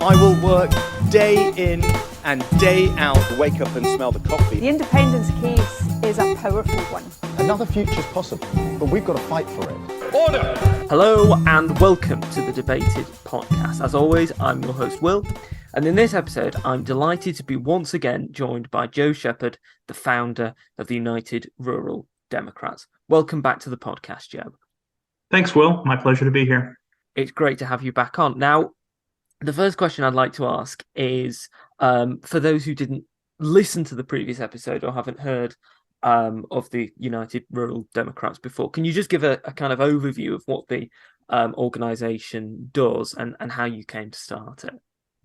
I will work day in and day out. Wake up and smell the coffee. The independence case is a powerful one. Another future's possible, but we've got to fight for it. Order! Hello and welcome to the Debated podcast. As always, I'm your host, Will. And in this episode, I'm delighted to be once again joined by Joe Shepherd, the founder of the United Rural Democrats. Welcome back to the podcast, Joe. Thanks, Will. My pleasure to be here. It's great to have you back on. Now, the first question I'd like to ask is, for those who didn't listen to the previous episode or haven't heard of the United Rural Democrats before, can you just give a kind of overview of what the organisation does and how you came to start it?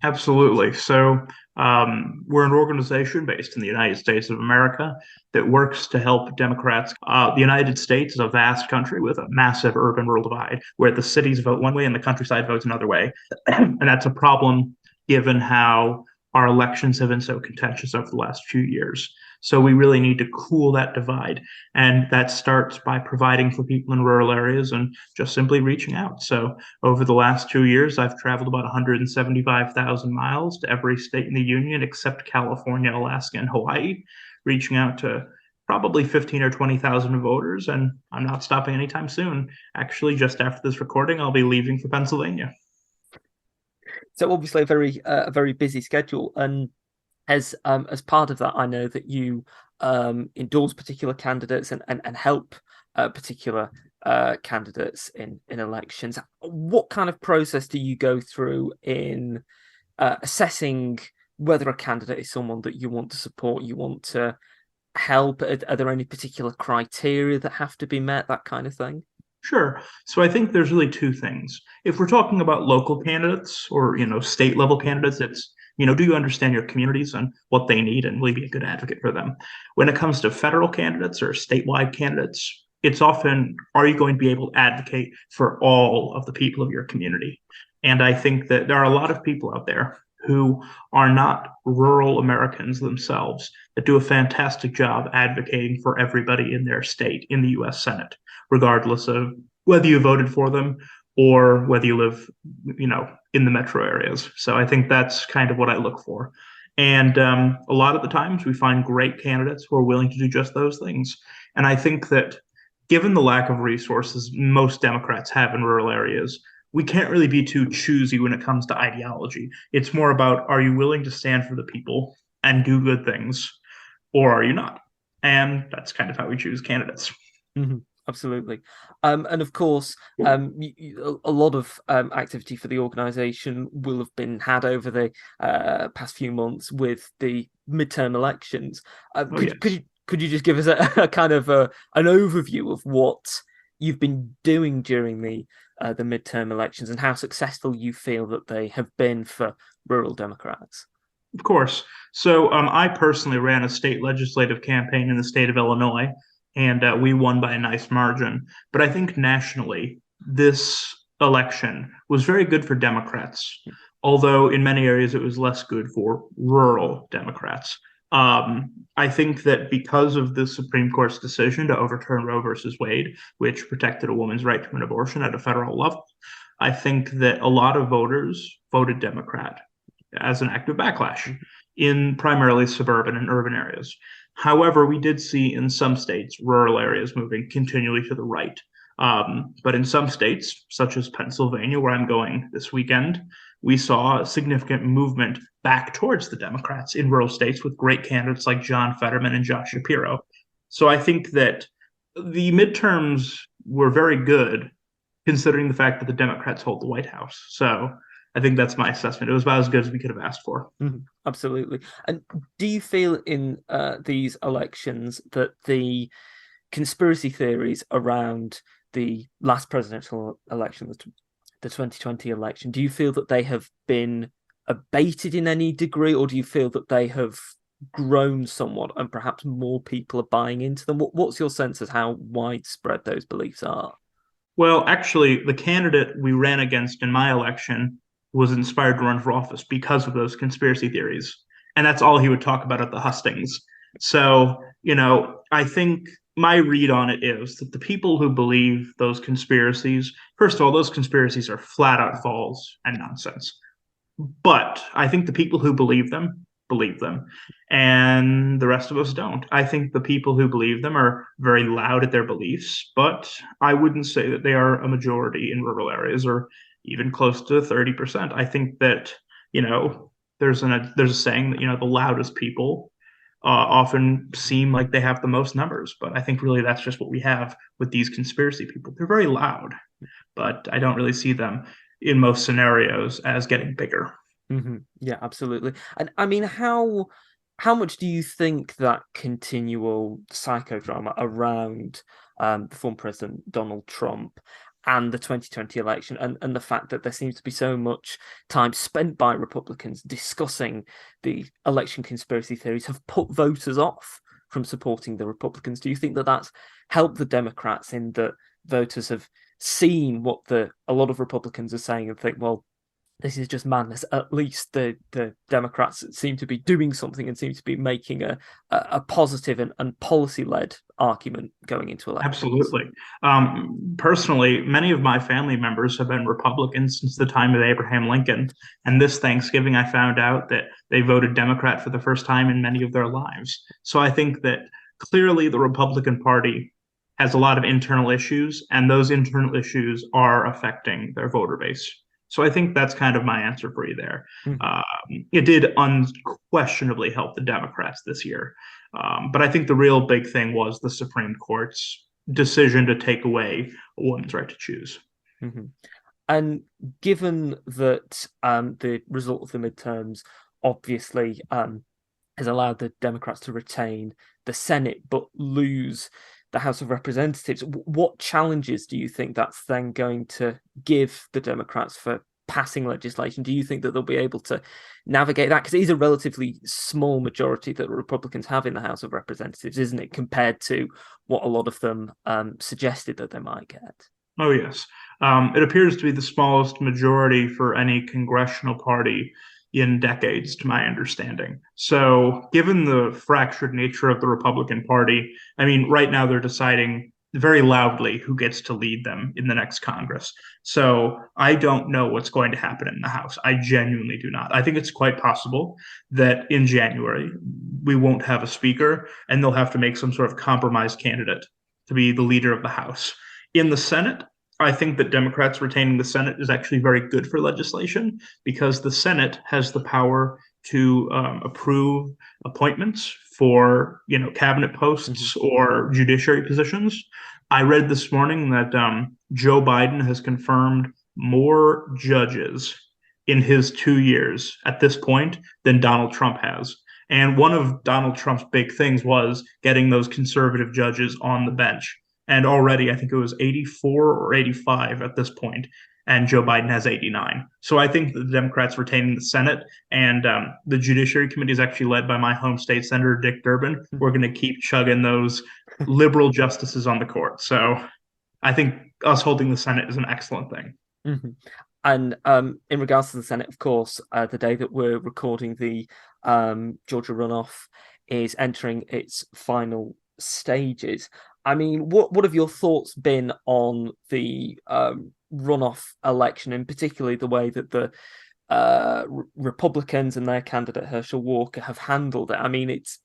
Absolutely. So we're an organization based in the United States of America that works to help Democrats. The United States is a vast country with a massive urban-rural divide where the cities vote one way and the countryside votes another way. And that's a problem given how our elections have been so contentious over the last few years. So we really need to cool that divide. And that starts by providing for people in rural areas and just simply reaching out. So over the last 2 years, I've traveled about 175,000 miles to every state in the union except California, Alaska, and Hawaii, reaching out to probably 15 or 20,000 voters. And I'm not stopping anytime soon. Actually, just after this recording, I'll be leaving for Pennsylvania. So obviously a very busy schedule. And as part of that, I know that you endorse particular candidates and help particular candidates in elections. What kind of process do you go through in assessing whether a candidate is someone that you want to support, you want to help? Are there any particular criteria that have to be met, that kind of thing? Sure. So I think there's really two things. If we're talking about local candidates or, state level candidates, it's, do you understand your communities and what they need and will you be a good advocate for them? When it comes to federal candidates or statewide candidates, it's often, are you going to be able to advocate for all of the people of your community? And I think that there are a lot of people out there who are not rural Americans themselves that do a fantastic job advocating for everybody in their state in the U.S. Senate, regardless of whether you voted for them or whether you live, in the metro areas. So I think that's kind of what I look for. And a lot of the times we find great candidates who are willing to do just those things. And I think that given the lack of resources most Democrats have in rural areas, we can't really be too choosy when it comes to ideology. It's more about, are you willing to stand for the people and do good things, or are you not? And that's kind of how we choose candidates. Mm-hmm. Absolutely. And of course, a lot of activity for the organisation will have been had over the past few months with the midterm elections. Could you just give us a kind of an overview of what you've been doing during the midterm elections and how successful you feel that they have been for rural Democrats? Of course. So I personally ran a state legislative campaign in the state of Illinois, and we won by a nice margin. But I think nationally, this election was very good for Democrats, although in many areas it was less good for rural Democrats. I think that because of the Supreme Court's decision to overturn Roe versus Wade, which protected a woman's right to an abortion at a federal level, I think that a lot of voters voted Democrat as an act of backlash in primarily suburban and urban areas. However, we did see in some states rural areas moving continually to the right. But in some states, such as Pennsylvania, where I'm going this weekend, we saw a significant movement back towards the Democrats in rural states with great candidates like John Fetterman and Josh Shapiro. So I think that the midterms were very good, considering the fact that the Democrats hold the White House. So I think that's my assessment. It was about as good as we could have asked for. Mm-hmm. Absolutely. And do you feel in these elections that the conspiracy theories around the last presidential election, the 2020 election, do you feel that they have been abated in any degree, or do you feel that they have grown somewhat and perhaps more people are buying into them? What's your sense of how widespread those beliefs are? Well, actually, the candidate we ran against in my election was inspired to run for office because of those conspiracy theories. And that's all he would talk about at the hustings. So, I think my read on it is that the people who believe those conspiracies, first of all, those conspiracies are flat out false and nonsense. But I think the people who believe them, and the rest of us don't. I think the people who believe them are very loud at their beliefs, but I wouldn't say that they are a majority in rural areas or even close to 30%. I think that, there's a saying that, the loudest people often seem like they have the most numbers, but I think really that's just what we have with these conspiracy people. They're very loud, but I don't really see them in most scenarios as getting bigger. Yeah, absolutely. And I mean, how much do you think that continual psychodrama around the former president Donald Trump and the 2020 election, and the fact that there seems to be so much time spent by Republicans discussing the election conspiracy theories, have put voters off from supporting the Republicans? Do you think that that's helped the Democrats in that voters have seen what a lot of Republicans are saying and think, well, this is just madness? At least the Democrats seem to be doing something and seem to be making a positive and policy-led argument going into elections. Absolutely. Personally, many of my family members have been Republicans since the time of Abraham Lincoln. And this Thanksgiving, I found out that they voted Democrat for the first time in many of their lives. So I think that clearly the Republican Party has a lot of internal issues, and those internal issues are affecting their voter base. So I think that's kind of my answer for you there. It did unquestionably help the Democrats this year. But I think the real big thing was the Supreme Court's decision to take away a woman's right to choose. And given that the result of the midterms obviously has allowed the Democrats to retain the Senate but lose the House of Representatives, what challenges do you think that's then going to give the Democrats for passing legislation? Do you think that they'll be able to navigate that? Because it is a relatively small majority that Republicans have in the House of Representatives, isn't it, compared to what a lot of them suggested that they might get? Oh, yes. It appears to be the smallest majority for any congressional party in decades, to my understanding. So, given the fractured nature of the Republican Party, I mean, right now they're deciding very loudly who gets to lead them in the next Congress. So, I don't know what's going to happen in the House. I genuinely do not. I think it's quite possible that in January we won't have a speaker and they'll have to make some sort of compromise candidate to be the leader of the House. In the Senate, I think that Democrats retaining the Senate is actually very good for legislation because the Senate has the power to approve appointments for, cabinet posts or judiciary positions. I read this morning that Joe Biden has confirmed more judges in his 2 years at this point than Donald Trump has. And one of Donald Trump's big things was getting those conservative judges on the bench. And already, I think it was 84 or 85 at this point, and Joe Biden has 89. So I think the Democrats retaining the Senate and the Judiciary Committee is actually led by my home state Senator Dick Durbin. We're going to keep chugging those liberal justices on the court. So I think us holding the Senate is an excellent thing. And in regards to the Senate, of course, the day that we're recording, the Georgia runoff is entering its final stages. I mean, what have your thoughts been on the runoff election, and particularly the way that the Republicans and their candidate Herschel Walker have handled it? I mean, it's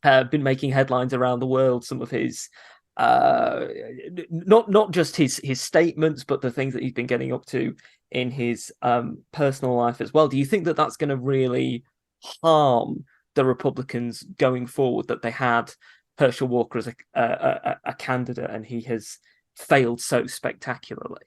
been making headlines around the world. Some of his not just his statements, but the things that he's been getting up to in his personal life as well. Do you think that that's going to really harm the Republicans going forward, that they had Herschel Walker as a candidate and he has failed so spectacularly?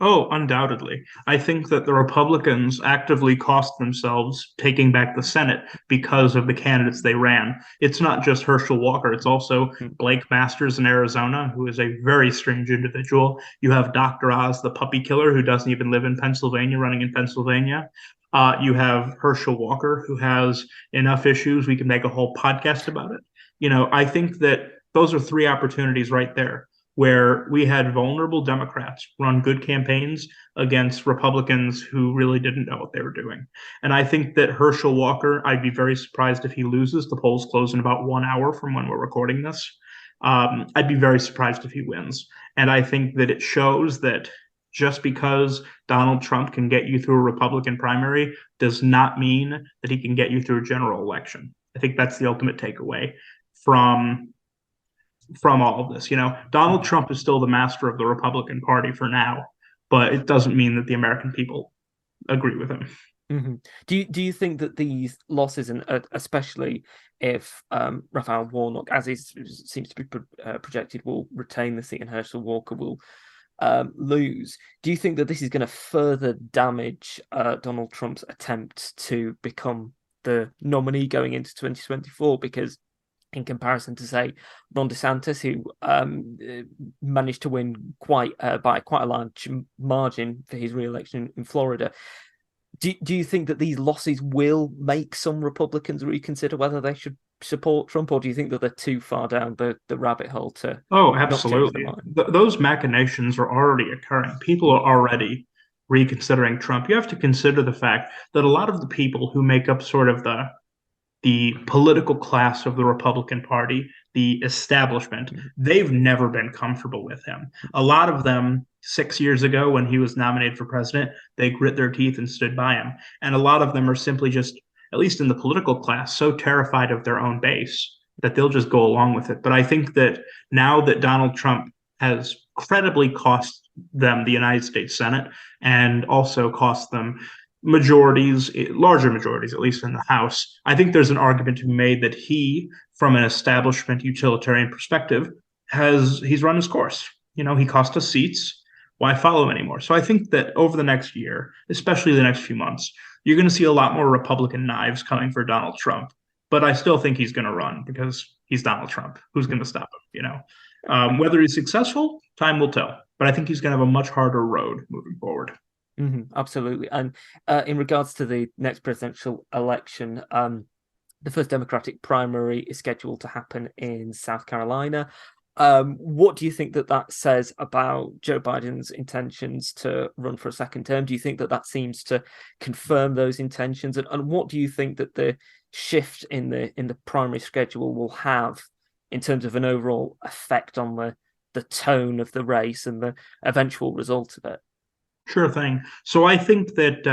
Oh, undoubtedly. I think that the Republicans actively cost themselves taking back the Senate because of the candidates they ran. It's not just Herschel Walker, it's also Blake Masters in Arizona, who is a very strange individual. You have Dr. Oz, the puppy killer, who doesn't even live in Pennsylvania, running in Pennsylvania. You have Herschel Walker, who has enough issues we can make a whole podcast about it. I think that those are three opportunities right there where we had vulnerable Democrats run good campaigns against Republicans who really didn't know what they were doing. And I think that Herschel Walker, I'd be very surprised if he loses. The polls close in about 1 hour from when we're recording this. I'd be very surprised if he wins. And I think that it shows that just because Donald Trump can get you through a Republican primary does not mean that he can get you through a general election. I think that's the ultimate takeaway from all of this. Donald Trump is still the master of the Republican Party for now, but it doesn't mean that the American people agree with him. Mm-hmm. Do you think that these losses, and especially if Raphael Warnock, as he seems to be projected, will retain the seat and Herschel Walker will lose, do you think that this is going to further damage Donald Trump's attempt to become the nominee going into 2024? Because in comparison to, say, Ron DeSantis, who managed to win by quite a large margin for his re-election in Florida, do you think that these losses will make some Republicans reconsider whether they should support Trump, or do you think that they're too far down the rabbit hole to absolutely. not change their mind? Those machinations are already occurring. People are already reconsidering Trump. You have to consider the fact that a lot of the people who make up sort of the political class of the Republican Party, the establishment, they've never been comfortable with him. A lot of them, 6 years ago when he was nominated for president, they grit their teeth and stood by him. And a lot of them are simply just, at least in the political class, so terrified of their own base that they'll just go along with it. But I think that now that Donald Trump has credibly cost them the United States Senate and also cost them larger majorities, at least in the House, I think there's an argument to be made that he, from an establishment utilitarian perspective, he's run his course. He cost us seats. Why follow him anymore? So I think that over the next year, especially the next few months, you're going to see a lot more Republican knives coming for Donald Trump. But I still think he's going to run because he's Donald Trump. Who's going to stop him? Whether he's successful, time will tell. But I think he's going to have a much harder road moving forward. Mm-hmm, absolutely. And in regards to the next presidential election, the first Democratic primary is scheduled to happen in South Carolina. What do you think that says about Joe Biden's intentions to run for a second term? Do you think that seems to confirm those intentions? And what do you think that the shift in the primary schedule will have in terms of an overall effect on the tone of the race and the eventual result of it? Sure thing. So I think that,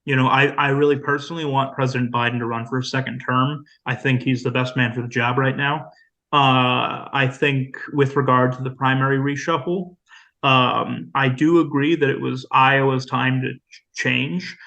I really personally want President Biden to run for a second term. I think he's the best man for the job right now. I think with regard to the primary reshuffle, I do agree that it was Iowa's time to change,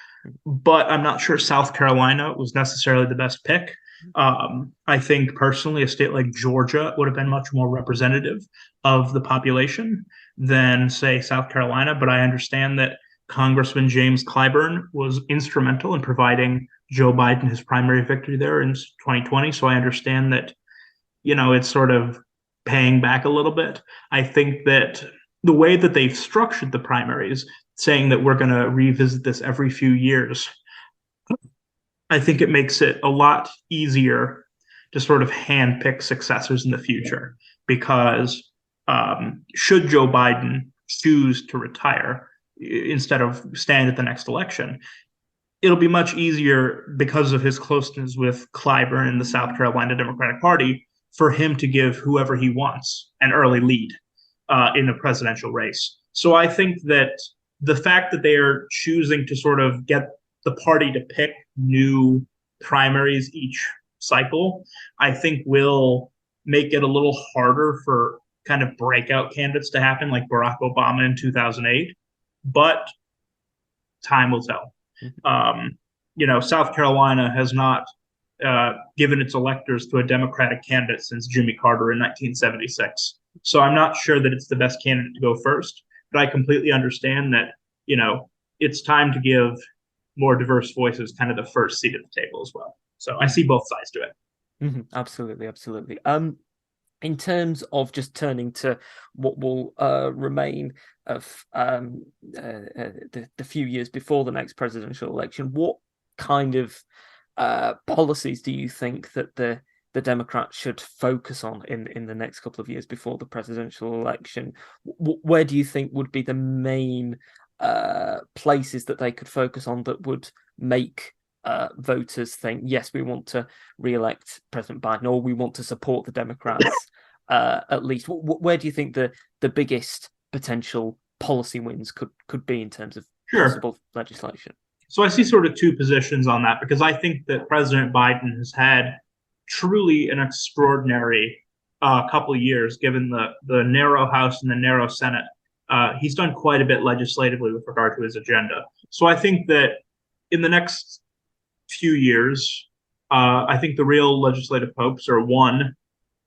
but I'm not sure South Carolina was necessarily the best pick. I think personally a state like Georgia would have been much more representative of the population than, say, South Carolina. But I understand that Congressman James Clyburn was instrumental in providing Joe Biden his primary victory there in 2020. So I understand that, it's sort of paying back a little bit. I think that the way that they've structured the primaries, saying that we're going to revisit this every few years, I think it makes it a lot easier to sort of handpick successors in the future, because should Joe Biden choose to retire instead of stand at the next election, it'll be much easier because of his closeness with Clyburn and the South Carolina Democratic Party for him to give whoever he wants an early lead in a presidential race. So I think that the fact that they are choosing to sort of get the party to pick new primaries each cycle, I think will make it a little harder for kind of breakout candidates to happen, like Barack Obama in 2008. But time will tell. South Carolina has not given its electors to a Democratic candidate since Jimmy Carter in 1976. So I'm not sure that it's the best candidate to go first, but I completely understand that, it's time to give more diverse voices kind of the first seat at the table as well. So I see both sides to it. Mm-hmm. Absolutely. In terms of just turning to what will remain of the few years before the next presidential election, what kind of policies do you think that the Democrats should focus on in the next couple of years before the presidential election? Where do you think would be the main places that they could focus on that would make voters think, yes, we want to re-elect President Biden, or we want to support the Democrats at least? Where do you think the biggest potential policy wins could be in terms of Sure. possible legislation? So I see sort of two positions on that, because I think that President Biden has had truly an extraordinary couple of years, given the narrow House and the narrow Senate. He's done quite a bit legislatively with regard to his agenda. So I think that in the next few years, I think the real legislative hopes are, one,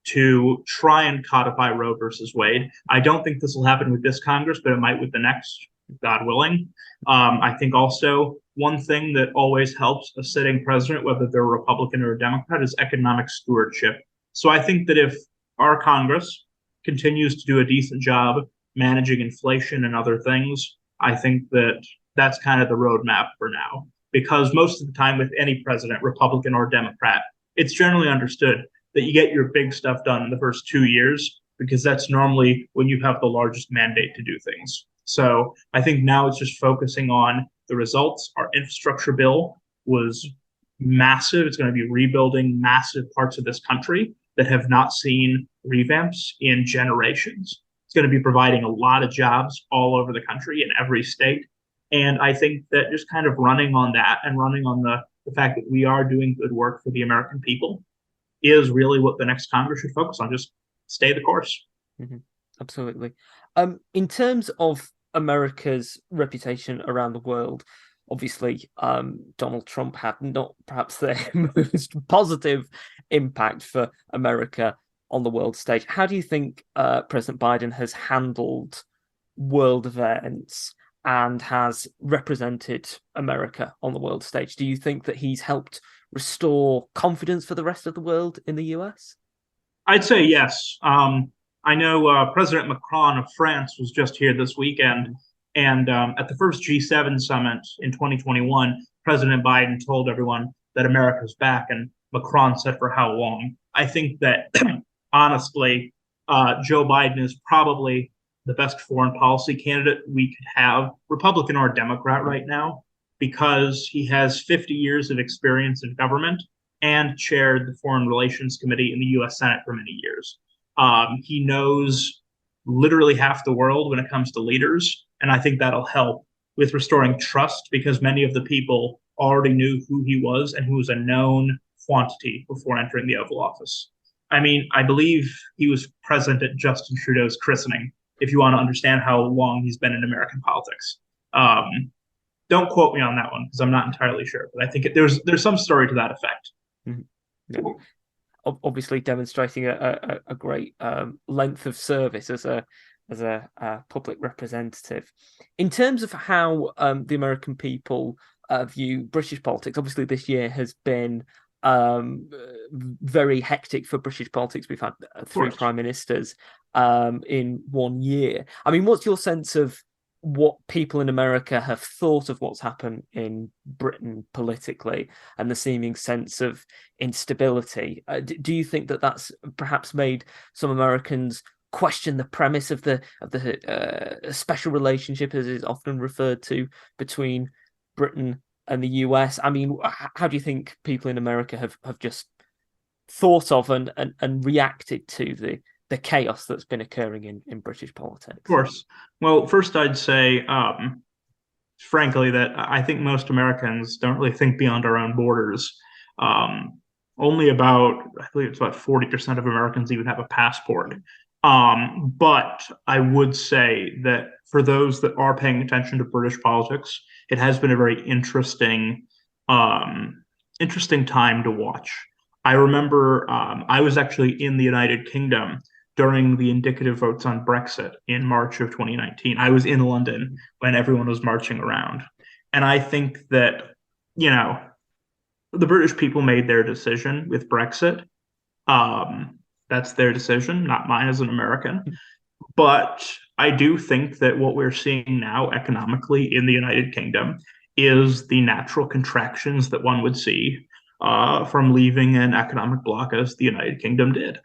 to try and codify Roe versus Wade. I don't think this will happen with this Congress, but it might with the next, God willing. I think also one thing that always helps a sitting president, whether they're a Republican or a Democrat, is economic stewardship. So I think that if our Congress continues to do a decent job managing inflation and other things, I think that that's kind of the roadmap for now. Because most of the time with any president, Republican or Democrat, it's generally understood that you get your big stuff done in the first 2 years, because that's normally when you have the largest mandate to do things. So I think now it's just focusing on the results. Our infrastructure bill was massive. It's going to be rebuilding massive parts of this country that have not seen revamps in generations. It's going to be providing a lot of jobs all over the country in every state. And I think that just kind of running on that and running on the fact that we are doing good work for the American people is really what the next Congress should focus on. Just stay the course. Mm-hmm. Absolutely. In terms of America's reputation around the world, obviously, Donald Trump had not perhaps the most positive impact for America on the world stage. How do you think President Biden has handled world events and has represented America on the world stage? Do you think that he's helped restore confidence for the rest of the world in the US? I'd say yes. I know President Macron of France was just here this weekend, and at the first G7 summit in 2021, President Biden told everyone that America's back, and Macron said for how long. I think that, honestly, Joe Biden is probably the best foreign policy candidate we could have, Republican or Democrat right now, because he has 50 years of experience in government and chaired the Foreign Relations Committee in the U.S. Senate for many years. He knows literally half the world when it comes to leaders, and I think that'll help with restoring trust, because many of the people already knew who he was and who was a known quantity before entering the Oval Office. I mean, I believe he was present at Justin Trudeau's christening, if you want to understand how long he's been in American politics. Don't quote me on that one, because I'm not entirely sure, but I think there's some story to that effect. Mm-hmm. Yeah. Obviously demonstrating a great length of service as a public representative. In terms of how the American people view British politics, obviously this year has been very hectic for British politics. We've had 3 prime ministers in 1 year. I mean, what's your sense of what people in America have thought of what's happened in Britain politically and the seeming sense of instability? Do you think that that's perhaps made some Americans question the premise of the special relationship, as is often referred to, between Britain and the US? I mean, how do you think people in America have just thought of and reacted to the chaos that's been occurring in British politics? Of course. Well, first I'd say, frankly, that I think most Americans don't really think beyond our own borders. Only I believe it's about 40% of Americans even have a passport. But I would say that for those that are paying attention to British politics, it has been a very interesting time to watch. I remember I was actually in the United Kingdom during the indicative votes on Brexit in March of 2019. I was in London when everyone was marching around. And I think that, the British people made their decision with Brexit. That's their decision, not mine as an American. But I do think that what we're seeing now economically in the United Kingdom is the natural contractions that one would see from leaving an economic bloc as the United Kingdom did.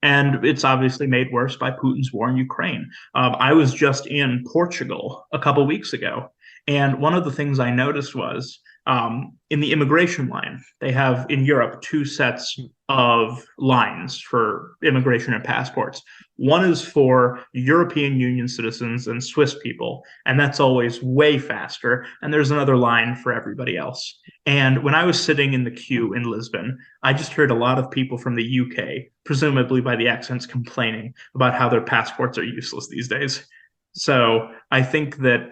And it's obviously made worse by Putin's war in Ukraine. I was just in Portugal a couple weeks ago, and one of the things I noticed was In the immigration line, they have in Europe two sets of lines for immigration and passports. One is for European Union citizens and Swiss people, and that's always way faster. And there's another line for everybody else. And when I was sitting in the queue in Lisbon, I just heard a lot of people from the UK, presumably by the accents, complaining about how their passports are useless these days. So I think that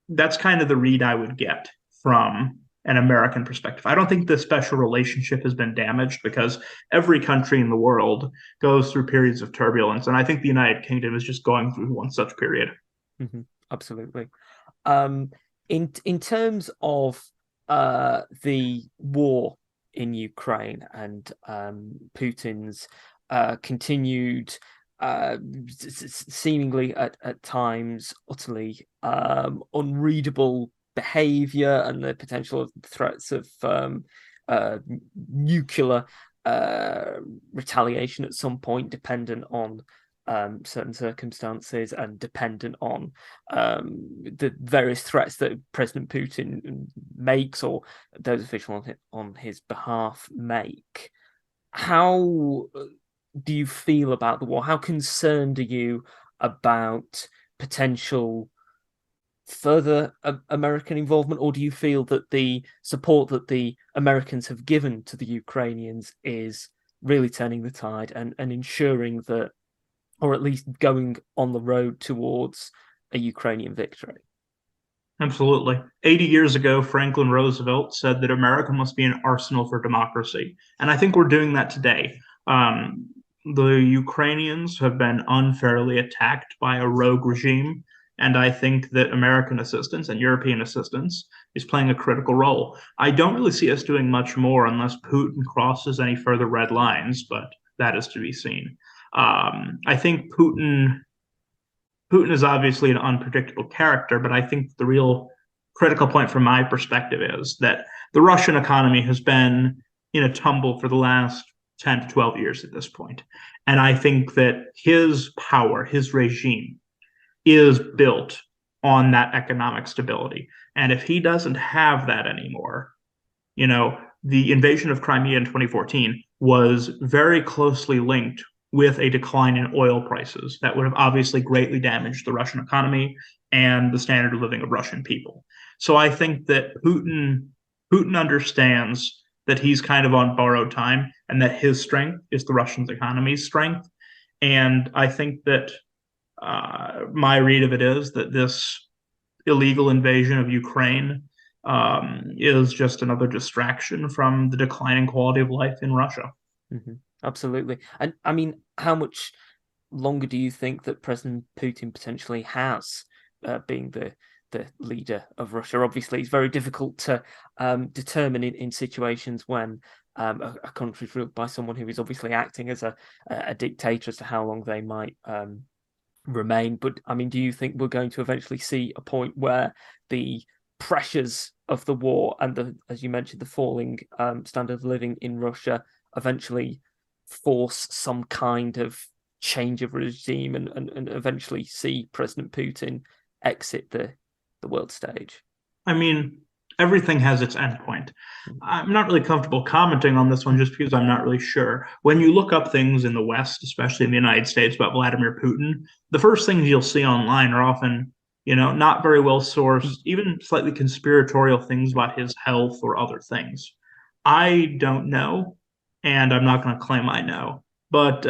that's kind of the read I would get from an American perspective. I don't think the special relationship has been damaged because every country in the world goes through periods of turbulence. And I think the United Kingdom is just going through one such period. Mm-hmm. Absolutely. In terms of the war in Ukraine and Putin's continued seemingly at times utterly unreadable behavior and the potential of threats of nuclear retaliation at some point, dependent on certain circumstances and dependent on the various threats that President Putin makes or those officials on his behalf make. How do you feel about the war? How concerned are you about potential further American involvement, or do you feel that the support that the Americans have given to the Ukrainians is really turning the tide and ensuring that, or at least going on the road towards a Ukrainian victory? Absolutely. 80 years ago, Franklin Roosevelt said that America must be an arsenal for democracy. And I think we're doing that today. The Ukrainians have been unfairly attacked by a rogue regime. And I think that American assistance and European assistance is playing a critical role. I don't really see us doing much more unless Putin crosses any further red lines, but that is to be seen. I think Putin is obviously an unpredictable character, but I think the real critical point from my perspective is that the Russian economy has been in a tumble for the last 10 to 12 years at this point. And I think that his power, his regime, is built on that economic stability. And if he doesn't have that anymore, the invasion of Crimea in 2014 was very closely linked with a decline in oil prices that would have obviously greatly damaged the Russian economy and the standard of living of Russian people. So I think that Putin understands that he's kind of on borrowed time and that his strength is the Russian economy's strength. And I think that my read of it is that this illegal invasion of Ukraine is just another distraction from the declining quality of life in Russia. Mm-hmm. Absolutely. And I mean, how much longer do you think that President Putin potentially has being the leader of Russia? Obviously, it's very difficult to determine in situations when a country is ruled by someone who is obviously acting as a dictator as to how long they might remain. But I mean, do you think we're going to eventually see a point where the pressures of the war and as you mentioned, the falling standard of living in Russia eventually force some kind of change of regime and eventually see President Putin exit the world stage? I mean, everything has its endpoint. I'm not really comfortable commenting on this one just because I'm not really sure. When you look up things in the West, especially in the United States, about Vladimir Putin, the first things you'll see online are often, not very well sourced, even slightly conspiratorial things about his health or other things. I don't know, and I'm not going to claim I know. But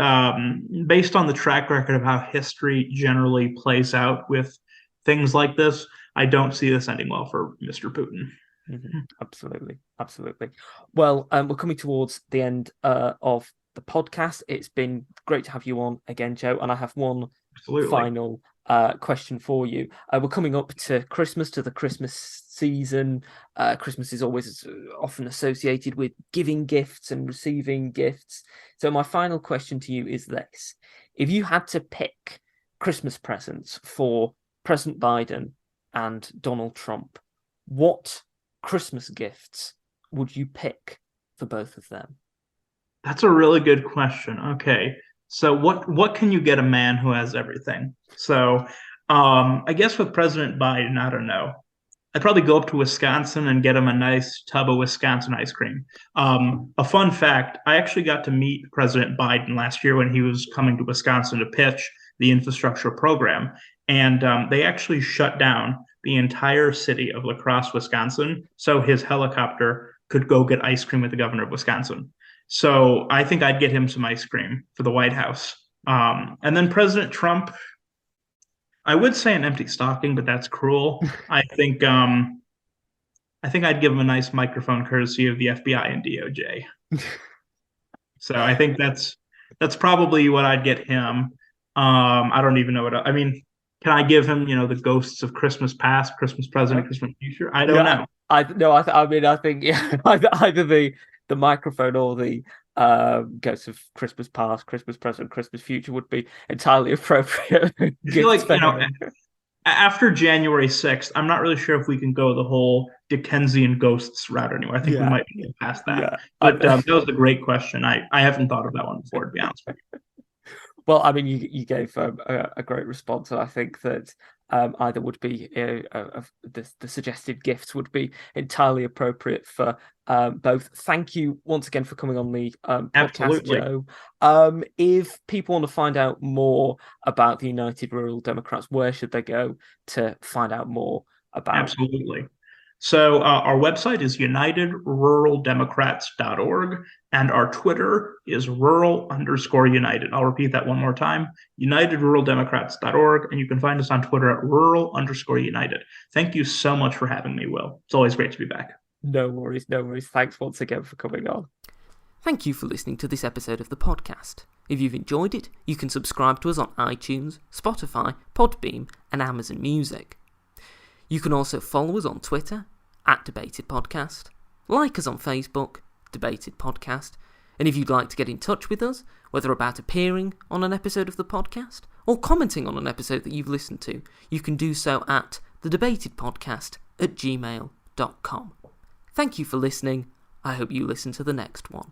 based on the track record of how history generally plays out with things like this, I don't see this ending well for Mr. Putin. Mm-hmm. Absolutely. Well, we're coming towards the end of the podcast. It's been great to have you on again, Joe. And I have one final question for you. We're coming up to Christmas, to the Christmas season. Christmas is always often associated with giving gifts and receiving gifts. So my final question to you is this. If you had to pick Christmas presents for President Biden and Donald Trump, what Christmas gifts would you pick for both of them? That's a really good question. Okay. So what can you get a man who has everything? So I guess with President Biden, I don't know. I'd probably go up to Wisconsin and get him a nice tub of Wisconsin ice cream. A fun fact, I actually got to meet President Biden last year when he was coming to Wisconsin to pitch the infrastructure program. And they actually shut down the entire city of La Crosse, Wisconsin, so his helicopter could go get ice cream with the governor of Wisconsin. So I think I'd get him some ice cream for the White House. And then President Trump, I would say an empty stocking, but that's cruel. I think I'd give him a nice microphone courtesy of the FBI and DOJ. So I think that's probably what I'd get him. I don't even know I mean, can I give him, the ghosts of Christmas past, Christmas present, and Christmas future? I don't know. I think either the microphone or the ghosts of Christmas past, Christmas present, Christmas future would be entirely appropriate. I feel like, after January 6th, I'm not really sure if we can go the whole Dickensian ghosts route anymore. I think we might be past that. Yeah. But that was a great question. I haven't thought of that one before, to be honest with you. Well, I mean, you gave a great response, and I think that either would be the suggested gifts would be entirely appropriate for both. Thank you once again for coming on the podcast, Absolutely. Joe. If people want to find out more about the United Rural Democrats, where should they go to find out more about? Absolutely. So our website is unitedruraldemocrats.org, and our Twitter is rural_united. I'll repeat that one more time, unitedruraldemocrats.org, and you can find us on Twitter at rural_united. Thank you so much for having me, Will. It's always great to be back. No worries. Thanks once again for coming on. Thank you for listening to this episode of the podcast. If you've enjoyed it, you can subscribe to us on iTunes, Spotify, Podbean, and Amazon Music. You can also follow us on Twitter, @DebatedPodcast, like us on Facebook, Debated Podcast, and if you'd like to get in touch with us, whether about appearing on an episode of the podcast or commenting on an episode that you've listened to, you can do so at thedebatedpodcast@gmail.com. Thank you for listening. I hope you listen to the next one.